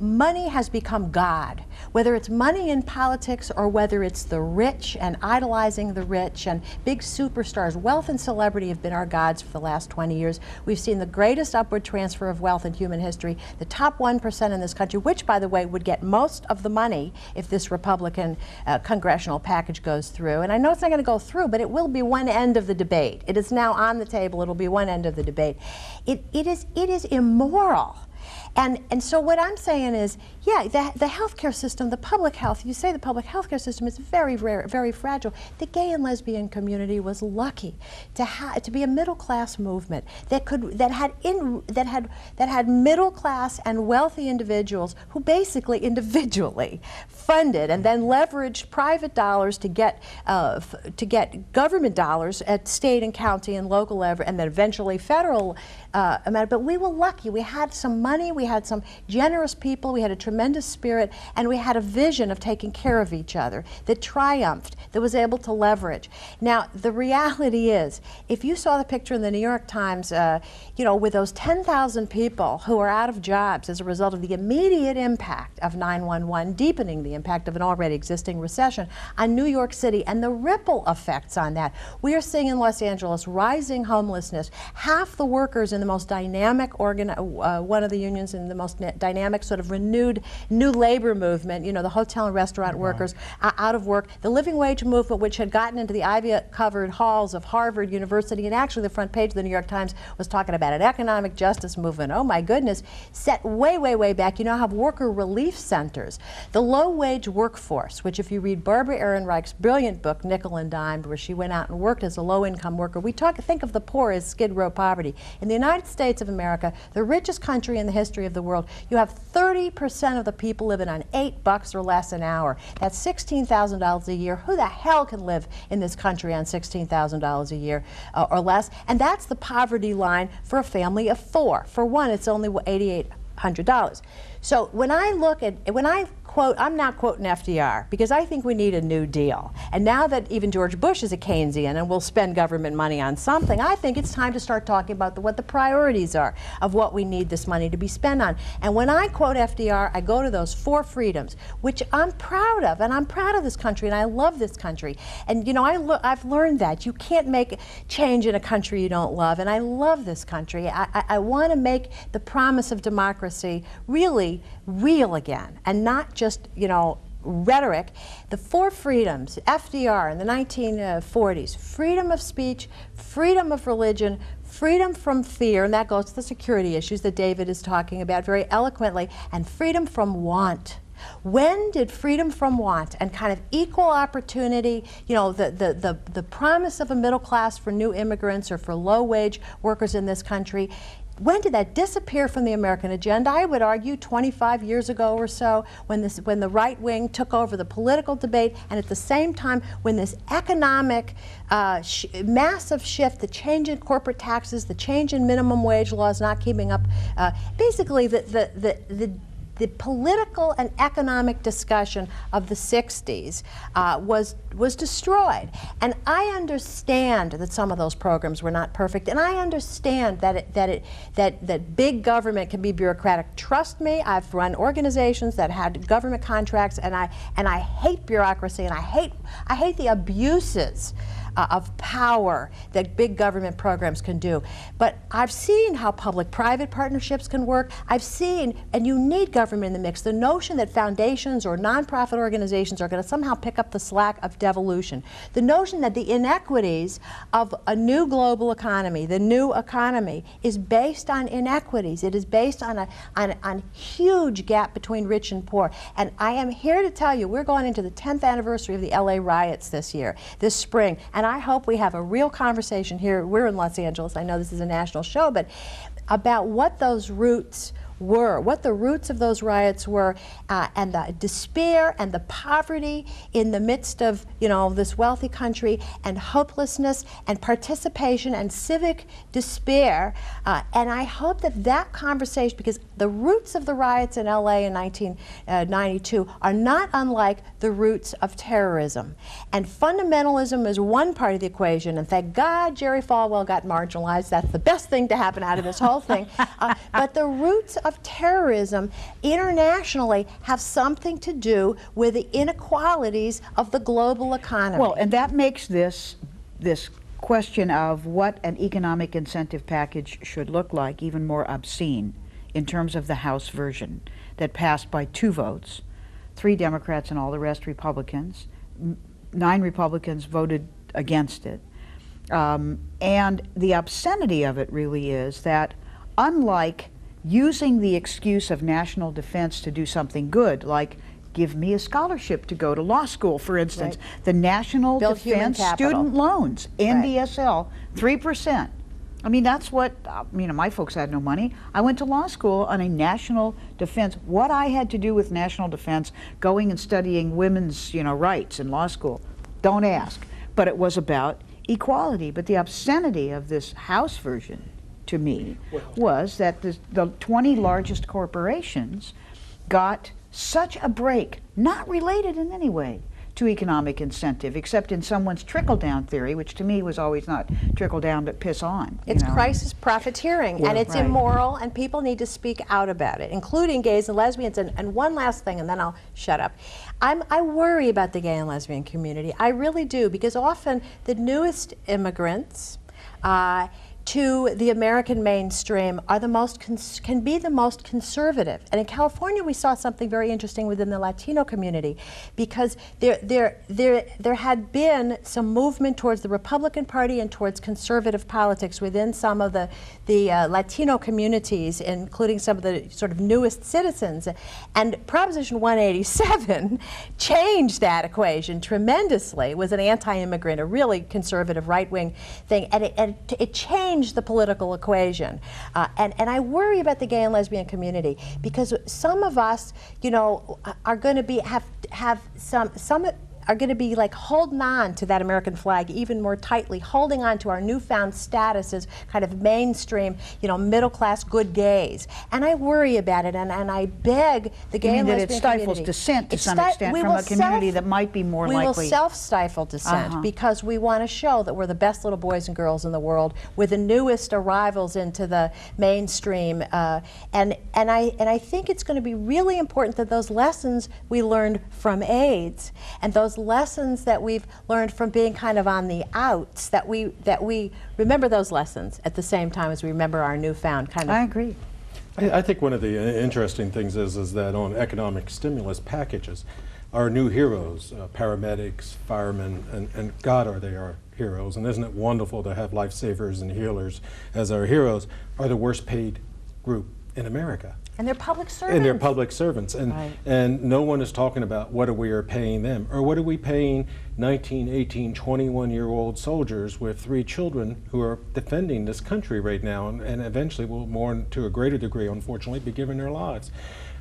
money has become God. Whether it's money in politics or whether it's the rich and idolizing the rich and big superstars, wealth and celebrity have been our gods for the last 20 years. We've seen the greatest upward transfer of wealth in human history. The top 1% in this country, which, by the way, would get most of the money if this Republican congressional package goes through. And I know it's not going to go through, but it will be one end of the debate. It is now on the table. It'll be one end of the debate. It is immoral. And so what I'm saying is, yeah, the healthcare system, the public health, you say the public healthcare system is very, very fragile. The gay and lesbian community was lucky to be a middle class movement that had middle class and wealthy individuals who basically individually funded and then leveraged private dollars to get government dollars at state and county and local level, and then eventually federal amount. But we were lucky. We had some money. We had some generous people. We had a tremendous spirit, and we had a vision of taking care of each other that triumphed, that was able to leverage. Now, the reality is, if you saw the picture in the New York Times, with those 10,000 people who are out of jobs as a result of the immediate impact of 9/11, deepening the impact of an already existing recession on New York City and the ripple effects on that. We are seeing in Los Angeles rising homelessness. Half the workers in the most dynamic one of the unions in the most dynamic sort of renewed new labor movement, the hotel and restaurant workers out of work, the living wage movement, which had gotten into the ivy-covered halls of Harvard University, and actually the front page of the New York Times was talking about an economic justice movement. Oh my goodness, set way, way, way back. You now have worker relief centers. The low-wage workforce, which if you read Barbara Ehrenreich's brilliant book, Nickel and Dime, where she went out and worked as a low-income worker, think of the poor as Skid Row poverty. In the United States of America, the richest country in the history of the world, you have 30% of the people living on $8 or less an hour. That's $16,000 a year. Who the hell can live in this country on $16,000 a year or less? And that's the poverty line for a family of four. For one, it's only $8,800. So when I quote, I'm not quoting FDR because I think we need a New Deal. And now that even George Bush is a Keynesian and will spend government money on something, I think it's time to start talking about what the priorities are of what we need this money to be spent on. And when I quote FDR, I go to those 4 freedoms, which I'm proud of, and I'm proud of this country, and I love this country. And I've learned that you can't make change in a country you don't love, and I love this country. I want to make the promise of democracy really real again, and not just, rhetoric. The 4 freedoms, FDR in the 1940s, freedom of speech, freedom of religion, freedom from fear, and that goes to the security issues that David is talking about very eloquently, and freedom from want. When did freedom from want and kind of equal opportunity, the promise of a middle class for new immigrants or for low-wage workers in this country, when did that disappear from the American agenda? I would argue 25 years ago or so, when the right wing took over the political debate, and at the same time when this economic massive shift, the change in corporate taxes, the change in minimum wage laws not keeping up, basically the political and economic discussion of the 60s was destroyed. And I understand that some of those programs were not perfect, and I understand that big government can be bureaucratic. Trust me, I've run organizations that had government contracts, and I hate bureaucracy, and I hate the abuses of power that big government programs can do. But I've seen how public-private partnerships can work. I've seen, and you need government in the mix, the notion that foundations or nonprofit organizations are going to somehow pick up the slack of devolution. The notion that the inequities of a new global economy, the new economy, is based on inequities. It is based on a huge gap between rich and poor. And I am here to tell you, we're going into the 10th anniversary of the LA riots this spring. And I hope we have a real conversation here. We're in Los Angeles. I know this is a national show, but about what those roots were, what the roots of those riots were, and the despair and the poverty in the midst of, this wealthy country, and hopelessness and participation and civic despair. And I hope that conversation, because the roots of the riots in LA in 1992 are not unlike the roots of terrorism. And fundamentalism is one part of the equation, and thank God Jerry Falwell got marginalized. That's the best thing to happen out of this whole thing. But the roots of terrorism internationally have something to do with the inequalities of the global economy. Well, and that makes this question of what an economic incentive package should look like even more obscene in terms of the House version that passed by 2 votes, 3 Democrats and all the rest Republicans. 9 Republicans voted against it. And the obscenity of it really is that, unlike using the excuse of national defense to do something good, like give me a scholarship to go to law school, for instance, right. the National Build human Defense capital. Student Loans, NDSL, Right. 3%. I mean, that's what, my folks had no money. I went to law school on a national defense. What I had to do with national defense, going and studying women's, rights in law school, don't ask. But it was about equality. But the obscenity of this House version, to me, was that the 20 largest corporations got such a break, not related in any way to economic incentive, except in someone's trickle-down theory, which to me was always not trickle-down but piss on. It's crisis profiteering, and it's right. immoral, and people need to speak out about it, including gays and lesbians. And one last thing, and then I'll shut up. I worry about the gay and lesbian community. I really do, because often the newest immigrants to the American mainstream are can be the most conservative. And in California, we saw something very interesting within the Latino community, because there had been some movement towards the Republican Party and towards conservative politics within some of the Latino communities, including some of the sort of newest citizens. And Proposition 187 changed that equation tremendously. It was an anti-immigrant, a really conservative right-wing thing, and it changed the political equation. And I worry about the gay and lesbian community, because some of us, are going to be have some are going to be like holding on to that American flag even more tightly, holding on to our newfound status as kind of mainstream, middle-class good gays. And I worry about it, and I beg the gay and lesbian community. It stifles dissent to some extent from a community that might be more likely. We will self-stifle dissent because we want to show that we're the best little boys and girls in the world. We're the newest arrivals into the mainstream, and I think it's going to be really important that those lessons we learned from AIDS and those lessons that we've learned from being kind of on the outs, that we remember those lessons at the same time as we remember our newfound kind of. I agree. I think one of the interesting things is that on economic stimulus packages, our new heroes, paramedics, firemen, and God, are they our heroes, and isn't it wonderful to have lifesavers and healers as our heroes, are the worst paid group in America. And they're public servants. And they're public servants. And, right. and no one is talking about what we are paying them, or what are we paying 19, 18, 21-year-old soldiers with 3 children who are defending this country right now, and eventually will, more to a greater degree, unfortunately, be giving their lives.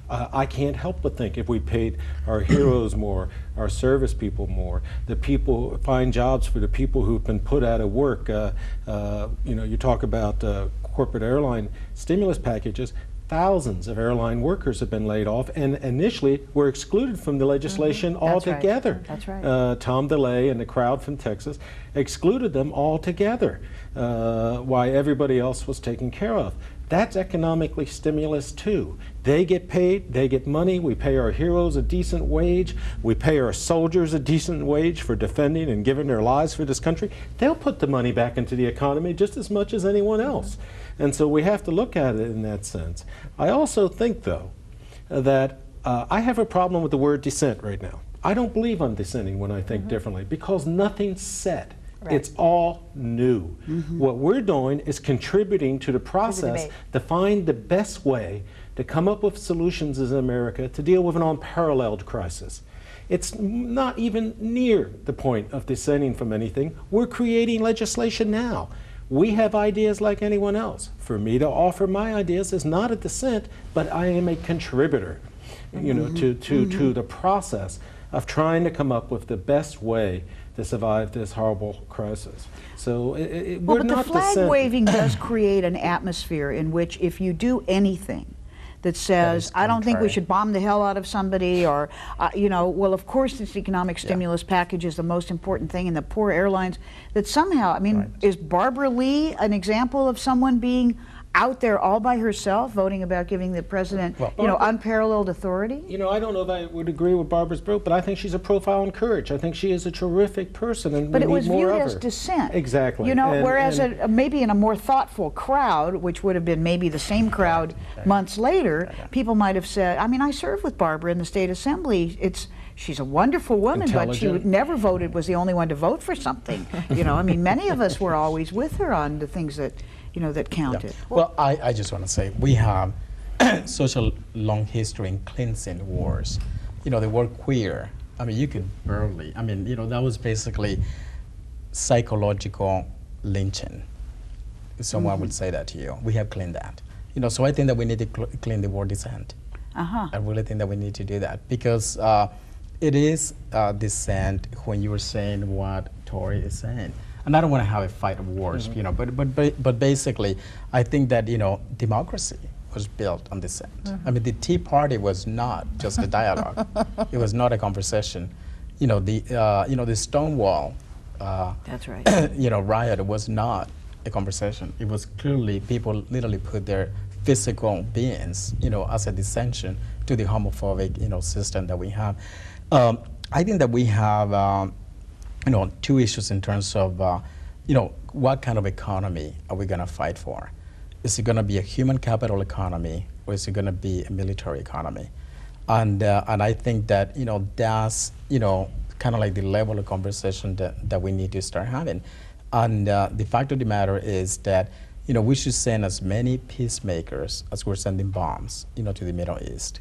I can't help but think if we paid our heroes more, our service people more, the people, find jobs for the people who've been put out of work. You talk about corporate airline stimulus packages. Thousands of airline workers have been laid off, and initially were excluded from the legislation altogether. That's right. Tom DeLay and the crowd from Texas excluded them altogether, while everybody else was taken care of. That's economically stimulus too. They get paid, they get money, we pay our heroes a decent wage, we pay our soldiers a decent wage for defending and giving their lives for this country. They'll put the money back into the economy just as much as anyone else. And so we have to look at it in that sense. I also think, though, that I have a problem with the word dissent right now. I don't believe I'm dissenting when I think differently, because nothing's set. Right. It's all new. What we're doing is contributing to the process to find the best way to come up with solutions as America to deal with an unparalleled crisis. It's not even near the point of dissenting from anything. We're creating legislation now. We have ideas like anyone else. For me to offer my ideas is not a dissent, but I am a contributor, to the process of trying to come up with the best way to survive this horrible crisis. So we're not dissenting. But the flag waving does create an atmosphere in which, if you do anything that says, is I don't think we contrary. should bomb the hell out of somebody, or, you know, well, of course this economic stimulus package is the most important thing, and the poor airlines, that somehow, I mean, Right. is Barbara Lee an example of someone being out there all by herself voting about giving the president, Well, you know, Barbara- unparalleled authority? You know, I don't know if I would agree with Barbara's book, but I think she's a profile in courage. I think she is a terrific person, and But we it need was more viewed of as her. dissent. Exactly. You know, And- whereas and- maybe in a more thoughtful crowd, which would have been maybe the same crowd months later, people might have said, I mean, I served with Barbara in the state assembly. She's a wonderful woman, but she Intelligent. never voted, was the only one to vote for something. You know, I mean, many of us were always with her on the things that, you know, that counted. Well, I just want to say we have such a long history in cleansing wars. You know, the word queer, I mean, you could barely, I mean, you know, that was basically psychological lynching. Someone would say that to you. We have cleaned that. You know, so I think that we need to clean the word dissent. Uh-huh. I really think that we need to do that because it is dissent when you were saying what Torie is saying. And I don't want to have a fight of wars, you know, but basically, I think that, you know, democracy was built on dissent. I mean, the Tea Party was not just a dialogue. It was not a conversation. You know, the Stonewall, That's right. you know, riot was not a conversation. It was clearly people literally put their physical beings, you know, as a dissension to the homophobic, you know, system that we have. I think that we have, you know, two issues in terms of, you know, what kind of economy are we going to fight for? Is it going to be a human capital economy, or is it going to be a military economy? And I think that, you know, that's, you know, kind of like the level of conversation that we need to start having. And the fact of the matter is that, you know, we should send as many peacemakers as we're sending bombs, you know, to the Middle East.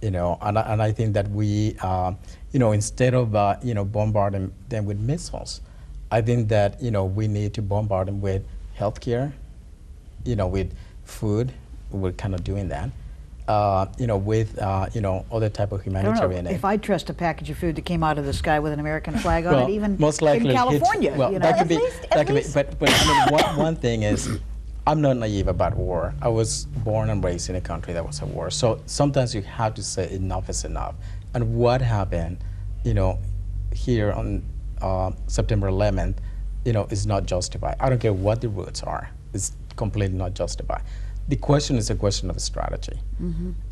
You know, and I think that we, you know, instead of, you know, bombarding them with missiles, I think that, you know, we need to bombard them with healthcare, you know, with food. We're kind of doing that. You know, with, you know, other type of I don't know humanitarian aid. if I'd trust a package of food that came out of the sky with an American flag on Well, it, even most likely in it hits- California. well, you know? that could be, At that could be, least- but I mean, one thing is, I'm not naive about war. I was born and raised in a country that was at war. So sometimes you have to say enough is enough. And what happened, you know, here on September 11th, you know, is not justified. I don't care what the roots are. It's completely not justified. The question is a question of strategy.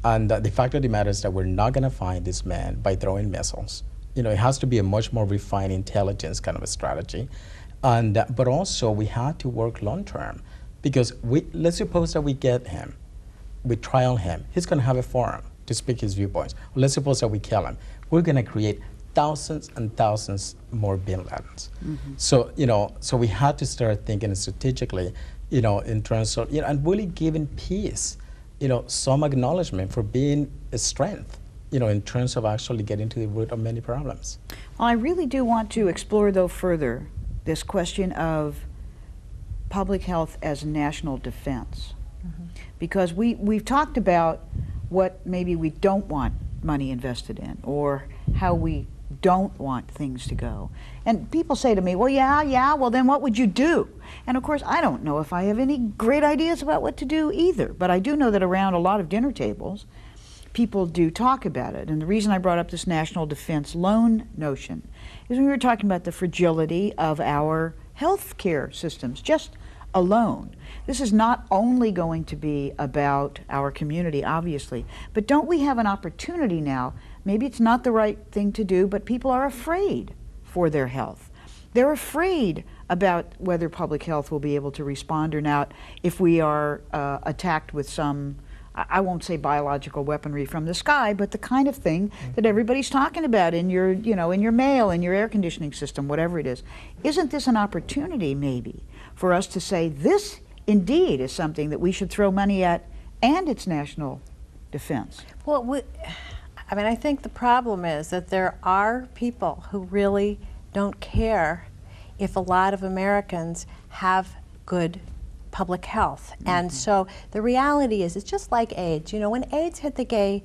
And the fact of the matter is that we're not going to find this man by throwing missiles. You know, it has to be a much more refined intelligence kind of a strategy. And, but also we have to work long term. Because let's suppose that we get him, we trial him. He's going to have a forum to speak his viewpoints. Well, let's suppose that we kill him. We're going to create thousands and thousands more bin Ladens. So, you know, so we have to start thinking strategically, you know, in terms of, you know, and really giving peace, you know, some acknowledgement for being a strength, you know, in terms of actually getting to the root of many problems. Well, I really do want to explore, though, further this question of public health as national defense. Because we've talked about what maybe we don't want money invested in, or how we don't want things to go. And people say to me, well, yeah, well, then what would you do? And of course, I don't know if I have any great ideas about what to do either, but I do know that around a lot of dinner tables, people do talk about it. And the reason I brought up this national defense loan notion is we were talking about the fragility of our health care systems, just alone. This is not only going to be about our community, obviously, but don't we have an opportunity now? Maybe it's not the right thing to do, but people are afraid for their health. They're afraid about whether public health will be able to respond or not if we are attacked with some, I won't say biological weaponry from the sky, but the kind of thing that everybody's talking about in your, you know, in your mail, in your air conditioning system, whatever it is. Isn't this an opportunity, maybe, for us to say this indeed is something that we should throw money at, and it's national defense? Well, I mean, I think the problem is that there are people who really don't care if a lot of Americans have good public health. And so the reality is, it's just like AIDS. You know, when AIDS hit the gay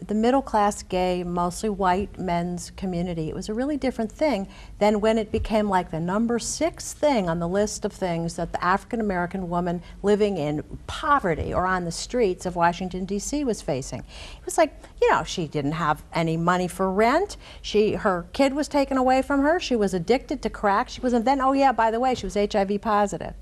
the middle class, gay, mostly white men's community. It was a really different thing than when it became like the number 6 thing on the list of things that the African American woman living in poverty or on the streets of Washington, D.C. was facing. It was like, you know, she didn't have any money for rent. Her kid was taken away from her. She was addicted to crack. She wasn't then, oh yeah, by the way, she was HIV positive.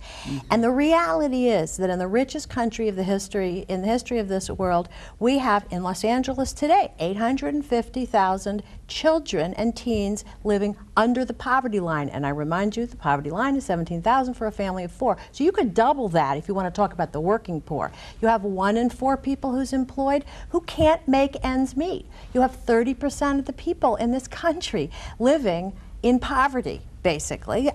And the reality is that in the richest country of in the history of this world, we have in Los Angeles today 850,000 children and teens living under the poverty line. And I remind you, the poverty line is $17,000 for a family of 4. So you could double that if you want to talk about the working poor. You have 1 in 4 people who's employed who can't make ends meet. You have 30% of the people in this country living in poverty, basically,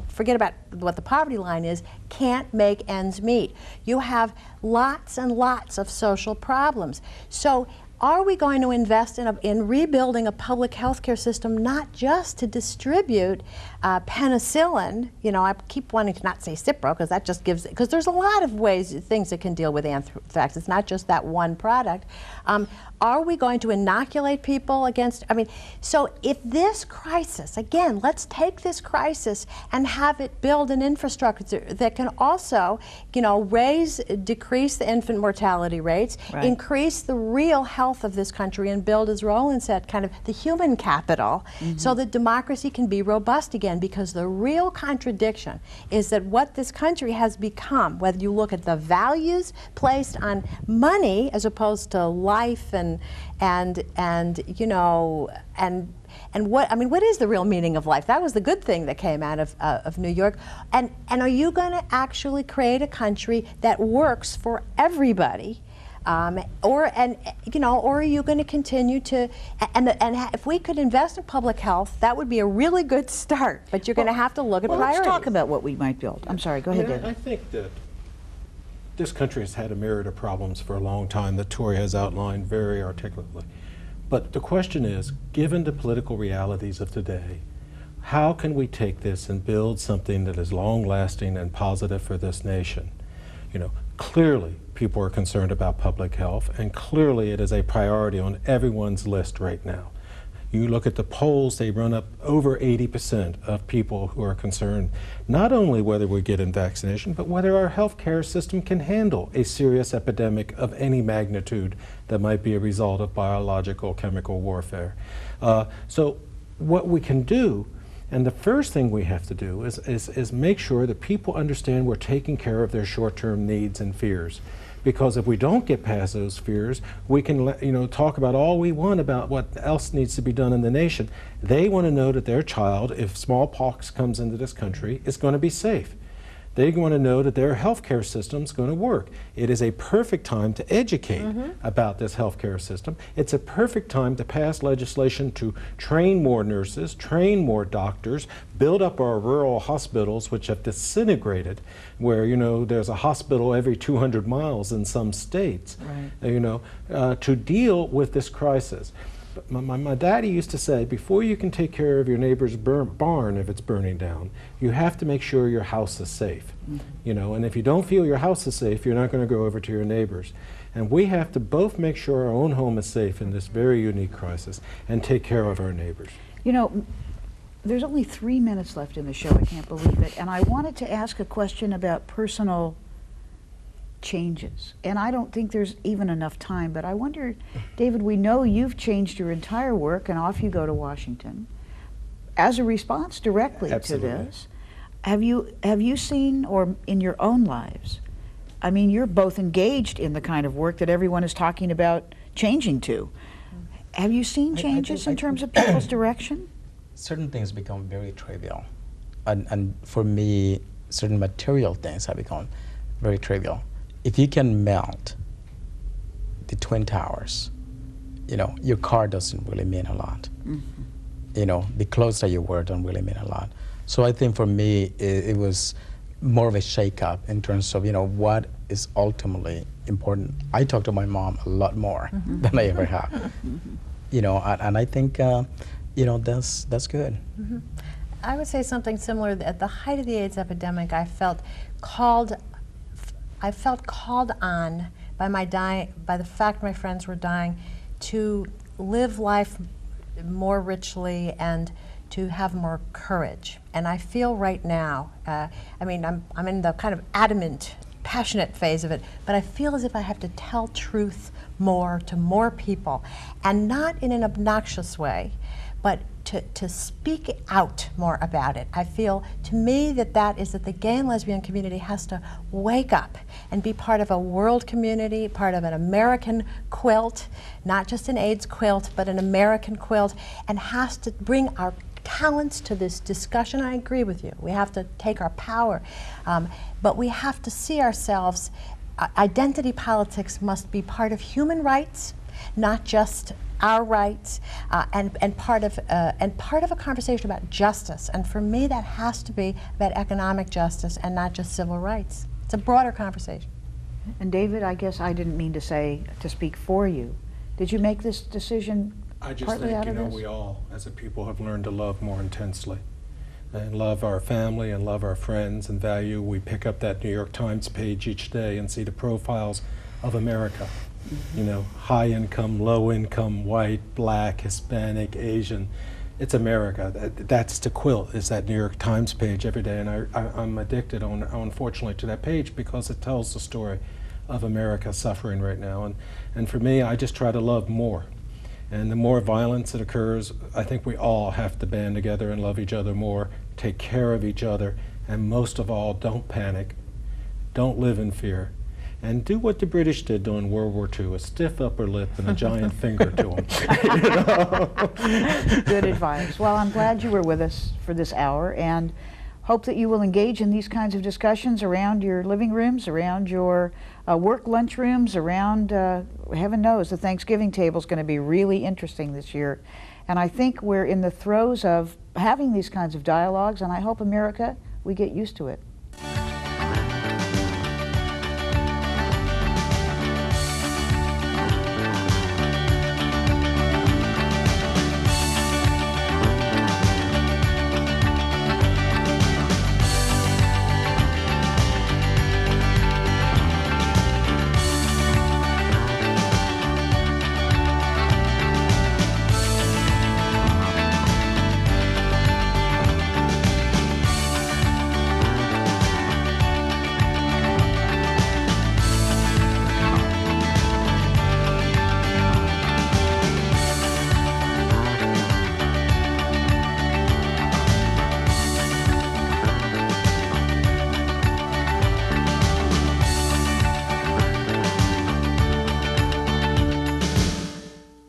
forget about what the poverty line is, can't make ends meet. You have lots and lots of social problems. So are we going to invest in rebuilding a public health care system, not just to distribute penicillin? You know, I keep wanting to not say Cipro because that just gives, because there's a lot of things that can deal with anthrax. It's not just that one product. Are we going to inoculate people against, so if this crisis, again, let's take this crisis and have it build an infrastructure that can also, decrease the infant mortality rates, right, increase the real health of this country, and build, as Roland said, kind of the human capital, so that democracy can be robust again, because the real contradiction is that what this country has become, whether you look at the values placed on money as opposed to life and what is the real meaning of life? That was the good thing that came out of New York. And are you going to actually create a country that works for everybody? Or are you going to continue to, and if we could invest in public health, that would be a really good start, but you're going to have to look at priorities. Let's talk about what we might build. I'm sorry, go ahead, David. I think that this country has had a myriad of problems for a long time that Torie has outlined very articulately. But the question is, given the political realities of today, how can we take this and build something that is long-lasting and positive for this nation? Clearly, people are concerned about public health, and clearly it is a priority on everyone's list right now. You look at the polls, they run up over 80% of people who are concerned not only whether we're getting vaccination, but whether our healthcare system can handle a serious epidemic of any magnitude that might be a result of biological chemical warfare. So what we can do, and the first thing we have to do is make sure that people understand we're taking care of their short-term needs and fears. Because if we don't get past those fears, we can talk about all we want about what else needs to be done in the nation. They want to know that their child, if smallpox comes into this country, is going to be safe. They want to know that their healthcare system is going to work. It is a perfect time to educate about this healthcare system. It's a perfect time to pass legislation to train more nurses, train more doctors, build up our rural hospitals, which have disintegrated, where there's a hospital every 200 miles in some states, right, to deal with this crisis. My daddy used to say, before you can take care of your neighbor's barn if it's burning down, you have to make sure your house is safe. And if you don't feel your house is safe, you're not going to go over to your neighbor's. And we have to both make sure our own home is safe in this very unique crisis and take care of our neighbors. There's only 3 minutes left in the show. I can't believe it. And I wanted to ask a question about personal changes, and I don't think there's even enough time, but I wonder, David, we know you've changed your entire work and off you go to Washington as a response directly Absolutely. to this. Have you seen, or in your own lives, you're both engaged in the kind of work that everyone is talking about changing to. Have you seen changes in terms of people's direction? Certain things become very trivial, and for me, certain material things have become very trivial. If you can melt the Twin Towers, your car doesn't really mean a lot. The clothes that you wear don't really mean a lot. So I think for me, it was more of a shake-up in terms of, what is ultimately important. I talk to my mom a lot more than I ever have. And I think, that's good. I would say something similar. At the height of the AIDS epidemic, I felt called on by the fact my friends were dying to live life more richly and to have more courage. And I feel right now, I mean, I'm in the kind of adamant, passionate phase of it, but I feel as if I have to tell truth more to more people, and not in an obnoxious way, but to speak out more about it. I feel, to me, that is that the gay and lesbian community has to wake up and be part of a world community, part of an American quilt, not just an AIDS quilt, but an American quilt, and has to bring our talents to this discussion. I agree with you. We have to take our power, but we have to see ourselves. Identity politics must be part of human rights, not just our rights, and part of a conversation about justice. And for me, that has to be about economic justice and not just civil rights. It's a broader conversation. And David, I guess I didn't mean to speak for you. Did you make this decision I just partly think, out of this? we all, as a people, have learned to love more intensely, and love our family and love our friends and value. We pick up that New York Times page each day and see the profiles of America. High income, low income, white, black, Hispanic, Asian. It's America. That's the quilt, is that New York Times page every day. And I'm addicted, unfortunately, to that page because it tells the story of America suffering right now. And for me, I just try to love more. And the more violence that occurs, I think we all have to band together and love each other more, take care of each other, and most of all, don't panic, don't live in fear, and do what the British did during World War II, a stiff upper lip and a giant finger to them. Good advice. Well, I'm glad you were with us for this hour, and hope that you will engage in these kinds of discussions around your living rooms, around your work lunchrooms, around, heaven knows, the Thanksgiving table is going to be really interesting this year. And I think we're in the throes of having these kinds of dialogues, and I hope, America, we get used to it.